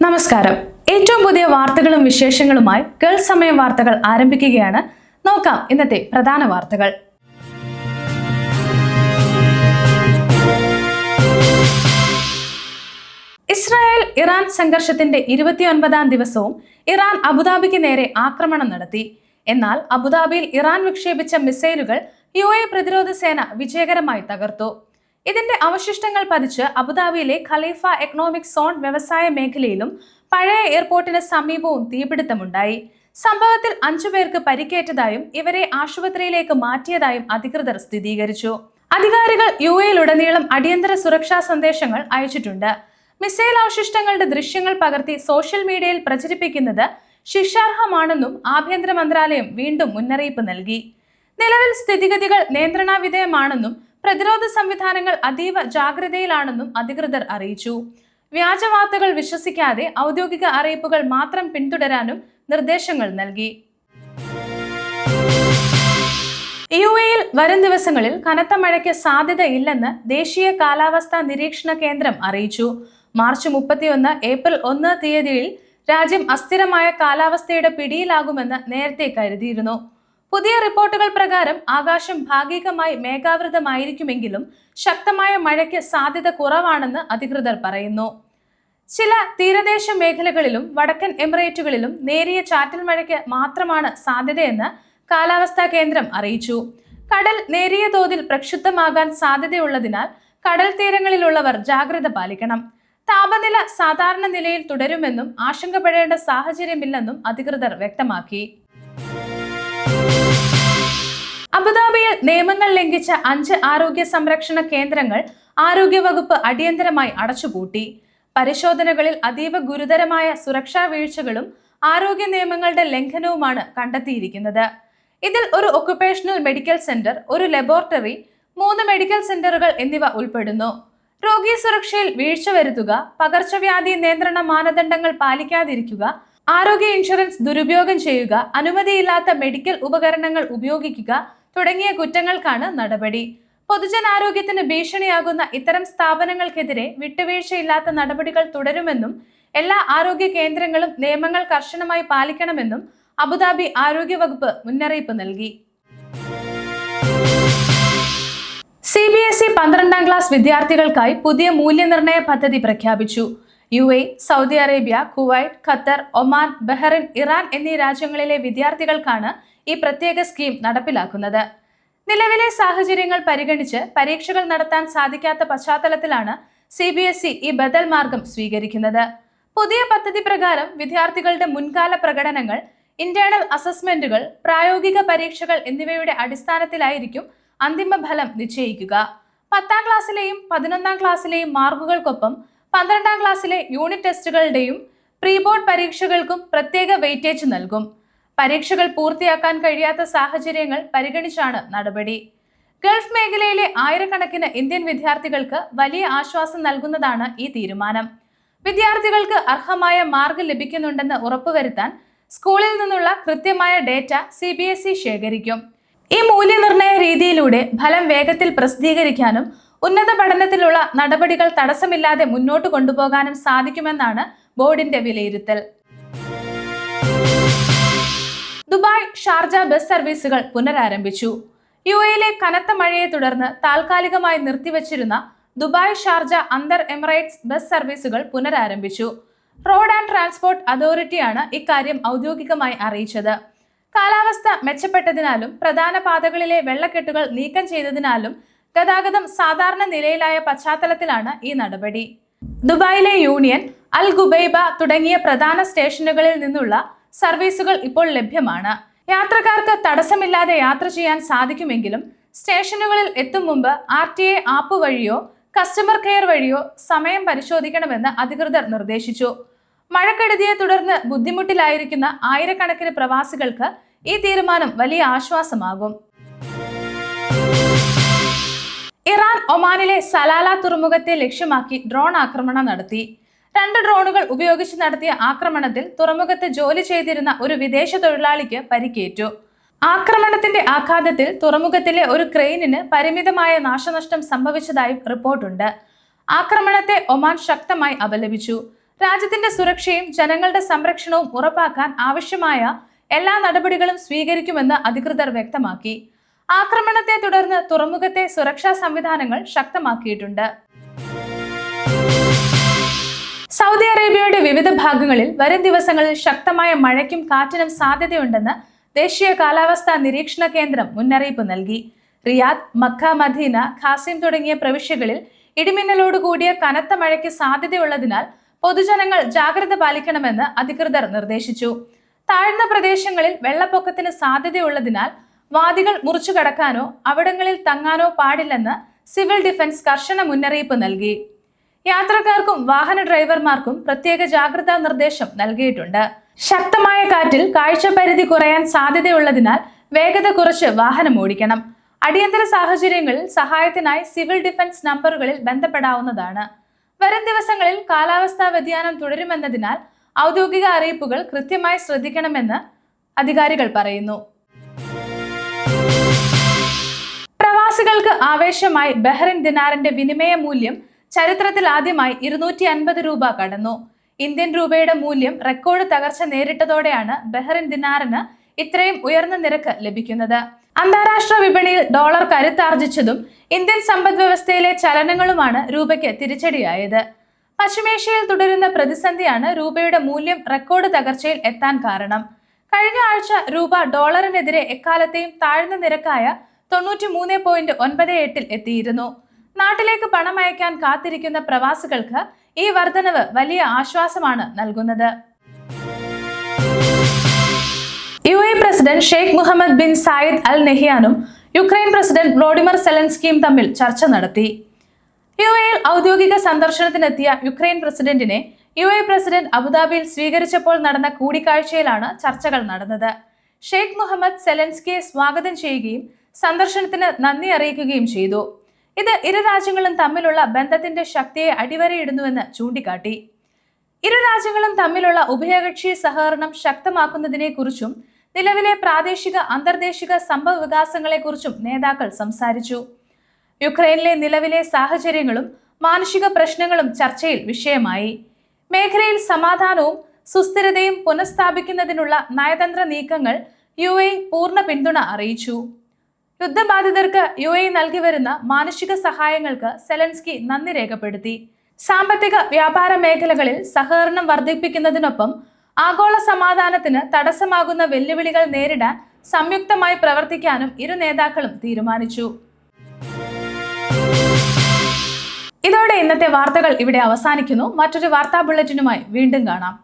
നമസ്കാരം. ഏറ്റവും പുതിയ വാർത്തകളും വിശേഷങ്ങളുമായി ഗൾഫ് സമയം വാർത്തകൾ ആരംഭിക്കുകയാണ്. നോക്കാം ഇന്നത്തെ പ്രധാന വാർത്തകൾ. ഇസ്രായേൽ ഇറാൻ സംഘർഷത്തിന്റെ 29ാം ദിവസവും ഇറാൻ അബുദാബിക്ക് നേരെ ആക്രമണം നടത്തി. എന്നാൽ അബുദാബിയിൽ ഇറാൻ വിക്ഷേപിച്ച മിസൈലുകൾ UAE പ്രതിരോധ സേന വിജയകരമായി തകർത്തു. ഇതിന്റെ അവശിഷ്ടങ്ങൾ പതിച്ച് അബുദാബിയിലെ ഖലീഫ എക്കണോമിക് സോൺ വ്യവസായ മേഖലയിലും പഴയ എയർപോർട്ടിന് സമീപവും തീപിടുത്തമുണ്ടായി. സംഭവത്തിൽ 5 പേർക്ക് പരിക്കേറ്റതായും ഇവരെ ആശുപത്രിയിലേക്ക് മാറ്റിയതായും അധികൃതർ സ്ഥിരീകരിച്ചു. അധികാരികൾ UAE-യിലുടനീളം അടിയന്തര സുരക്ഷാ സന്ദേശങ്ങൾ അയച്ചിട്ടുണ്ട്. മിസൈൽ അവശിഷ്ടങ്ങളുടെ ദൃശ്യങ്ങൾ പകർത്തി സോഷ്യൽ മീഡിയയിൽ പ്രചരിപ്പിക്കുന്നത് ശിക്ഷാർഹമാണെന്നും ആഭ്യന്തര മന്ത്രാലയം വീണ്ടും മുന്നറിയിപ്പ് നൽകി. നിലവിൽ സ്ഥിതിഗതികൾ നിയന്ത്രണാവിധേയമാണെന്നും പ്രതിരോധ സംവിധാനങ്ങൾ അതീവ ജാഗ്രതയിലാണെന്നും അധികൃതർ അറിയിച്ചു. വ്യാജവാർത്തകൾ വിശ്വസിക്കാതെ ഔദ്യോഗിക അറിയിപ്പുകൾ മാത്രം പിന്തുടരാനും നിർദ്ദേശങ്ങൾ നൽകി. UAE-യിൽ വരും ദിവസങ്ങളിൽ കനത്ത മഴയ്ക്ക് സാധ്യതയില്ലെന്ന് ദേശീയ കാലാവസ്ഥാ നിരീക്ഷണ കേന്ദ്രം അറിയിച്ചു. മാർച്ച് 31, ഏപ്രിൽ 1 തീയതിയിൽ രാജ്യം അസ്ഥിരമായ കാലാവസ്ഥയുടെ പിടിയിലാകുമെന്ന് നേരത്തെ കരുതിയിരുന്നു. പുതിയ റിപ്പോർട്ടുകൾ പ്രകാരം ആകാശം ഭാഗികമായി മേഘാവൃതമായിരിക്കുമെങ്കിലും ശക്തമായ മഴയ്ക്ക് സാധ്യത കുറവാണെന്ന് അധികൃതർ പറയുന്നു. ചില തീരദേശ മേഖലകളിലും വടക്കൻ എമിറേറ്റുകളിലും നേരിയ ചാറ്റൽ മഴയ്ക്ക് മാത്രമാണ് സാധ്യതയെന്ന് കാലാവസ്ഥാ കേന്ദ്രം അറിയിച്ചു. കടൽ നേരിയ തോതിൽ പ്രക്ഷുബ്ധമാകാൻ സാധ്യതയുള്ളതിനാൽ കടൽ തീരങ്ങളിലുള്ളവർ ജാഗ്രത പാലിക്കണം. താപനില സാധാരണ നിലയിൽ തുടരുമെന്നും ആശങ്കപ്പെടേണ്ട സാഹചര്യമില്ലെന്നും അധികൃതർ വ്യക്തമാക്കി. അബുദാബിയിൽ നിയമങ്ങൾ ലംഘിച്ച 5 ആരോഗ്യ സംരക്ഷണ കേന്ദ്രങ്ങൾ ആരോഗ്യവകുപ്പ് അടിയന്തരമായി അടച്ചുപൂട്ടി. പരിശോധനകളിൽ അതീവ ഗുരുതരമായ സുരക്ഷാ വീഴ്ചകളും ആരോഗ്യ നിയമങ്ങളുടെ ലംഘനവുമാണ് കണ്ടെത്തിയിരിക്കുന്നത്. ഇതിൽ ഒരു ഒക്യുപേഷണൽ മെഡിക്കൽ സെന്റർ, ഒരു ലബോറട്ടറി, 3 മെഡിക്കൽ സെന്ററുകൾ എന്നിവ ഉൾപ്പെടുന്നു. രോഗീ സുരക്ഷയിൽ വീഴ്ച വരുത്തുക, പകർച്ചവ്യാധി നിയന്ത്രണ മാനദണ്ഡങ്ങൾ പാലിക്കാതിരിക്കുക, ആരോഗ്യ ഇൻഷുറൻസ് ദുരുപയോഗം ചെയ്യുക, അനുമതിയില്ലാത്ത മെഡിക്കൽ ഉപകരണങ്ങൾ ഉപയോഗിക്കുക തുടങ്ങിയ കുറ്റങ്ങൾക്കാണ് നടപടി. പൊതുജനാരോഗ്യത്തിന് ഭീഷണിയാകുന്ന ഇത്തരം സ്ഥാപനങ്ങൾക്കെതിരെ വിട്ടുവീഴ്ചയില്ലാത്ത നടപടികൾ തുടരുമെന്നും എല്ലാ ആരോഗ്യ കേന്ദ്രങ്ങളും നിയമങ്ങൾ കർശനമായി പാലിക്കണമെന്നും അബുദാബി ആരോഗ്യ വകുപ്പ് മുന്നറിയിപ്പ് നൽകി. CBSE 12ാം ക്ലാസ് വിദ്യാർത്ഥികൾക്കായി പുതിയ മൂല്യനിർണ്ണയ പദ്ധതി പ്രഖ്യാപിച്ചു. UAE, Saudi Arabia, Kuwait, Qatar, Oman, Bahrain, Iran എന്നീ രാജ്യങ്ങളിലെ വിദ്യാർത്ഥികൾക്കാണ് ഈ പ്രത്യേക സ്കീം നടപ്പിലാക്കുന്നത്. നിലവിലെ സാഹചര്യങ്ങൾ പരിഗണിച്ച് പരീക്ഷകൾ നടത്താൻ സാധിക്കാത്ത പശ്ചാത്തലത്തിലാണ് CBSE ഈ ബദൽ മാർഗം സ്വീകരിക്കുന്നത്. പുതിയ പദ്ധതി പ്രകാരം വിദ്യാർത്ഥികളുടെ മുൻകാല പ്രകടനങ്ങൾ, ഇന്റേണൽ അസസ്മെന്റുകൾ, പ്രായോഗിക പരീക്ഷകൾ എന്നിവയുടെ അടിസ്ഥാനത്തിലായിരിക്കും അന്തിമ ഫലം നിശ്ചയിക്കുക. 10ാം ക്ലാസ്സിലെയും 11ാം ക്ലാസ്സിലെയും മാർക്കുകൾക്കൊപ്പം 12ാം ക്ലാസ്സിലെ യൂണിറ്റ് ടെസ്റ്റുകളുടെയും പ്രീ ബോർഡ് പരീക്ഷകൾക്കും പ്രത്യേക വെയിറ്റേജ് നൽകും. പരീക്ഷകൾ പൂർത്തിയാക്കാൻ കഴിയാത്ത സാഹചര്യങ്ങൾ പരിഗണിച്ചാണ് നടപടി. ഗൾഫ് മേഖലയിലെ ആയിരക്കണക്കിന് ഇന്ത്യൻ വിദ്യാർത്ഥികൾക്ക് വലിയ ആശ്വാസം നൽകുന്നതാണ് ഈ തീരുമാനം. വിദ്യാർത്ഥികൾക്ക് അർഹമായ മാർക്ക് ലഭിക്കുന്നുണ്ടെന്ന് ഉറപ്പുവരുത്താൻ സ്കൂളിൽ നിന്നുള്ള കൃത്യമായ ഡേറ്റ CBSE ശേഖരിക്കും. ഈ മൂല്യനിർണ്ണയ രീതിയിലൂടെ ഫലം വേഗത്തിൽ പ്രസിദ്ധീകരിക്കാനും ഉന്നത പഠനത്തിലുള്ള നടപടികൾ തടസ്സമില്ലാതെ മുന്നോട്ട് കൊണ്ടുപോകാനും സാധിക്കുമെന്നാണ് ബോർഡിന്റെ വിലയിരുത്തൽ. ദുബായ്, ഷാർജ ബസ് സർവീസുകൾ പുനരാരംഭിച്ചു. UAE-യിലെ കനത്ത മഴയെ തുടർന്ന് താൽക്കാലികമായി നിർത്തിവച്ചിരുന്ന ദുബായ്, ഷാർജ അന്തർ എമിറേറ്റ്സ് ബസ് സർവീസുകൾ പുനരാരംഭിച്ചു. റോഡ് ആൻഡ് ട്രാൻസ്പോർട്ട് അതോറിറ്റിയാണ് ഇക്കാര്യം ഔദ്യോഗികമായി അറിയിച്ചത്. കാലാവസ്ഥ മെച്ചപ്പെട്ടതിനാലും പ്രധാന പാതകളിലെ വെള്ളക്കെട്ടുകൾ നീക്കം ചെയ്തതിനാലും ഗതാഗതം സാധാരണ നിലയിലായ പശ്ചാത്തലത്തിലാണ് ഈ നടപടി. ദുബായിലെ യൂണിയൻ, അൽ ഗുബൈബ തുടങ്ങിയ പ്രധാന സ്റ്റേഷനുകളിൽ നിന്നുള്ള സർവീസുകൾ ഇപ്പോൾ ലഭ്യമാണ്. യാത്രക്കാർക്ക് തടസ്സമില്ലാതെ യാത്ര ചെയ്യാൻ സാധിക്കുമെങ്കിലും സ്റ്റേഷനുകളിൽ എത്തും മുമ്പ് RTA ആപ്പ് വഴിയോ കസ്റ്റമർ കെയർ വഴിയോ സമയം പരിശോധിക്കണമെന്ന് അധികൃതർ നിർദ്ദേശിച്ചു. മഴക്കെടുതിയെ തുടർന്ന് ബുദ്ധിമുട്ടിലായിരിക്കുന്ന ആയിരക്കണക്കിന് പ്രവാസികൾക്ക് ഈ തീരുമാനം വലിയ ആശ്വാസമാകും. ഇറാൻ ഒമാനിലെ സലാല തുറമുഖത്തെ ലക്ഷ്യമാക്കി ഡ്രോൺ ആക്രമണം നടത്തി. 2 ഡ്രോണുകൾ ഉപയോഗിച്ച് നടത്തിയ ആക്രമണത്തിൽ തുറമുഖത്ത് ജോലി ചെയ്തിരുന്ന ഒരു വിദേശ തൊഴിലാളിക്ക് പരിക്കേറ്റു. ആക്രമണത്തിന്റെ ആഘാതത്തിൽ തുറമുഖത്തിലെ ഒരു ക്രെയിനിന് പരിമിതമായ നാശനഷ്ടം സംഭവിച്ചതായും റിപ്പോർട്ടുണ്ട്. ആക്രമണത്തെ ഒമാൻ ശക്തമായി അപലപിച്ചു. രാജ്യത്തിന്റെ സുരക്ഷയും ജനങ്ങളുടെ സംരക്ഷണവും ഉറപ്പാക്കാൻ ആവശ്യമായ എല്ലാ നടപടികളും സ്വീകരിക്കുമെന്ന് അധികൃതർ വ്യക്തമാക്കി. ആക്രമണത്തെ തുടർന്ന് തുറമുഖത്തെ സുരക്ഷാ സംവിധാനങ്ങൾ ശക്തമാക്കിയിട്ടുണ്ട്. സൗദി അറേബ്യയുടെ വിവിധ ഭാഗങ്ങളിൽ വരും ദിവസങ്ങളിൽ ശക്തമായ മഴയ്ക്കും കാറ്റിനും സാധ്യതയുണ്ടെന്ന് ദേശീയ കാലാവസ്ഥാ നിരീക്ഷണ കേന്ദ്രം മുന്നറിയിപ്പ് നൽകി. റിയാദ്, മക്ക, മദീന, ഖാസിം തുടങ്ങിയ പ്രവിശ്യകളിൽ ഇടിമിന്നലോടുകൂടിയ കനത്ത മഴയ്ക്ക് സാധ്യതയുള്ളതിനാൽ പൊതുജനങ്ങൾ ജാഗ്രത പാലിക്കണമെന്ന് അധികൃതർ നിർദ്ദേശിച്ചു. താഴ്ന്ന പ്രദേശങ്ങളിൽ വെള്ളപ്പൊക്കത്തിന് സാധ്യതയുള്ളതിനാൽ വാദികൾ മുറിച്ചു കടക്കാനോ അവിടങ്ങളിൽ തങ്ങാനോ പാടില്ലെന്ന് സിവിൽ ഡിഫൻസ് കർശന മുന്നറിയിപ്പ് നൽകി. യാത്രക്കാർക്കും വാഹന ഡ്രൈവർമാർക്കും പ്രത്യേക ജാഗ്രതാ നിർദ്ദേശം നൽകിയിട്ടുണ്ട്. ശക്തമായ കാറ്റിൽ കാഴ്ചപരിധി കുറയാൻ സാധ്യതയുള്ളതിനാൽ വേഗത കുറച്ച് വാഹനം ഓടിക്കണം. അടിയന്തര സാഹചര്യങ്ങളിൽ സഹായത്തിനായി സിവിൽ ഡിഫൻസ് നമ്പറുകളിൽ ബന്ധപ്പെടാവുന്നതാണ്. വരും ദിവസങ്ങളിൽ കാലാവസ്ഥാ വ്യതിയാനം തുടരുമെന്നതിനാൽ ഔദ്യോഗിക അറിയിപ്പുകൾ കൃത്യമായി ശ്രദ്ധിക്കണമെന്ന് അധികാരികൾ പറയുന്നു. പ്രവാസികൾക്ക് ആവേശമായി ബഹ്റിൻ ദിനാറിന്റെ വിനിമയ മൂല്യം ചരിത്രത്തിൽ ആദ്യമായി 250 രൂപ കടന്നു. ഇന്ത്യൻ രൂപയുടെ മൂല്യം റെക്കോർഡ് തകർച്ച നേരിട്ടതോടെയാണ് ബഹ്റിൻ ദിനാറിന് ഇത്രയും ഉയർന്ന നിരക്ക് ലഭിക്കുന്നത്. അന്താരാഷ്ട്ര വിപണിയിൽ ഡോളർ കരുത്താർജിച്ചതും ഇന്ത്യൻ സമ്പദ് വ്യവസ്ഥയിലെ ചലനങ്ങളുമാണ് രൂപയ്ക്ക് തിരിച്ചടിയായത്. പശ്ചിമേഷ്യയിൽ തുടരുന്ന പ്രതിസന്ധിയാണ് രൂപയുടെ മൂല്യം റെക്കോർഡ് തകർച്ചയിൽ എത്താൻ കാരണം. കഴിഞ്ഞ ആഴ്ച രൂപ ഡോളറിനെതിരെ എക്കാലത്തെയും താഴ്ന്ന നിരക്കായ 93.98 എത്തിയിരുന്നു. നാട്ടിലേക്ക് പണം അയക്കാൻ കാത്തിരിക്കുന്ന പ്രവാസികൾക്ക് ഈ വർധനവ് വലിയ ആശ്വാസമാണ് നൽകുന്നത്. UAE president Sheikh Muhammad bin Zayed Al നഹിയാനും യുക്രൈൻ പ്രസിഡന്റ് വ്ളോഡിമിർ സെലൻസ്കിയും തമ്മിൽ ചർച്ച നടത്തി. UAEയിൽ ഔദ്യോഗിക സന്ദർശനത്തിനെത്തിയ യുക്രൈൻ പ്രസിഡന്റിനെ UAE പ്രസിഡന്റ് അബുദാബിയിൽ സ്വീകരിച്ചപ്പോൾ നടന്ന കൂടിക്കാഴ്ചയിലാണ് ചർച്ചകൾ നടന്നത്. ഷെയ്ഖ് മുഹമ്മദ് സെലൻസ്കിയെ സ്വാഗതം ചെയ്യുകയും സന്ദർശനത്തിന് നന്ദി അറിയിക്കുകയും ചെയ്തു. ഇത് ഇരു രാജ്യങ്ങളും തമ്മിലുള്ള ബന്ധത്തിന്റെ ശക്തിയെ അടിവരയിടുന്നുവെന്ന് ചൂണ്ടിക്കാട്ടി. ഇരു രാജ്യങ്ങളും തമ്മിലുള്ള ഉഭയകക്ഷി സഹകരണം ശക്തമാക്കുന്നതിനെക്കുറിച്ചും നിലവിലെ പ്രാദേശിക അന്തർദേശിക സംഭവ വികാസങ്ങളെക്കുറിച്ചും നേതാക്കൾ സംസാരിച്ചു. യുക്രൈനിലെ നിലവിലെ സാഹചര്യങ്ങളും മാനുഷിക പ്രശ്നങ്ങളും ചർച്ചയിൽ വിഷയമായി. മേഖലയിൽ സമാധാനവും സുസ്ഥിരതയും പുനഃസ്ഥാപിക്കുന്നതിനുള്ള നയതന്ത്ര നീക്കങ്ങൾ UAE പൂർണ്ണ പിന്തുണ അറിയിച്ചു. യുദ്ധബാധിതർക്ക് UAE നൽകി വരുന്ന മാനുഷിക സഹായങ്ങൾക്ക് സെലൻസ്കി നന്ദി രേഖപ്പെടുത്തി. സാമ്പത്തിക വ്യാപാര മേഖലകളിൽ സഹകരണം വർദ്ധിപ്പിക്കുന്നതിനൊപ്പം ആഗോള സമാധാനത്തിന് തടസ്സമാകുന്ന വെല്ലുവിളികൾ നേരിടാൻ സംയുക്തമായി പ്രവർത്തിക്കാനും ഇരു നേതാക്കളും തീരുമാനിച്ചു. ഇതോടെ ഇന്നത്തെ വാർത്തകൾ ഇവിടെ അവസാനിക്കുന്നു. മറ്റൊരു വാർത്താ ബുള്ളറ്റിനുമായി വീണ്ടും കാണാം.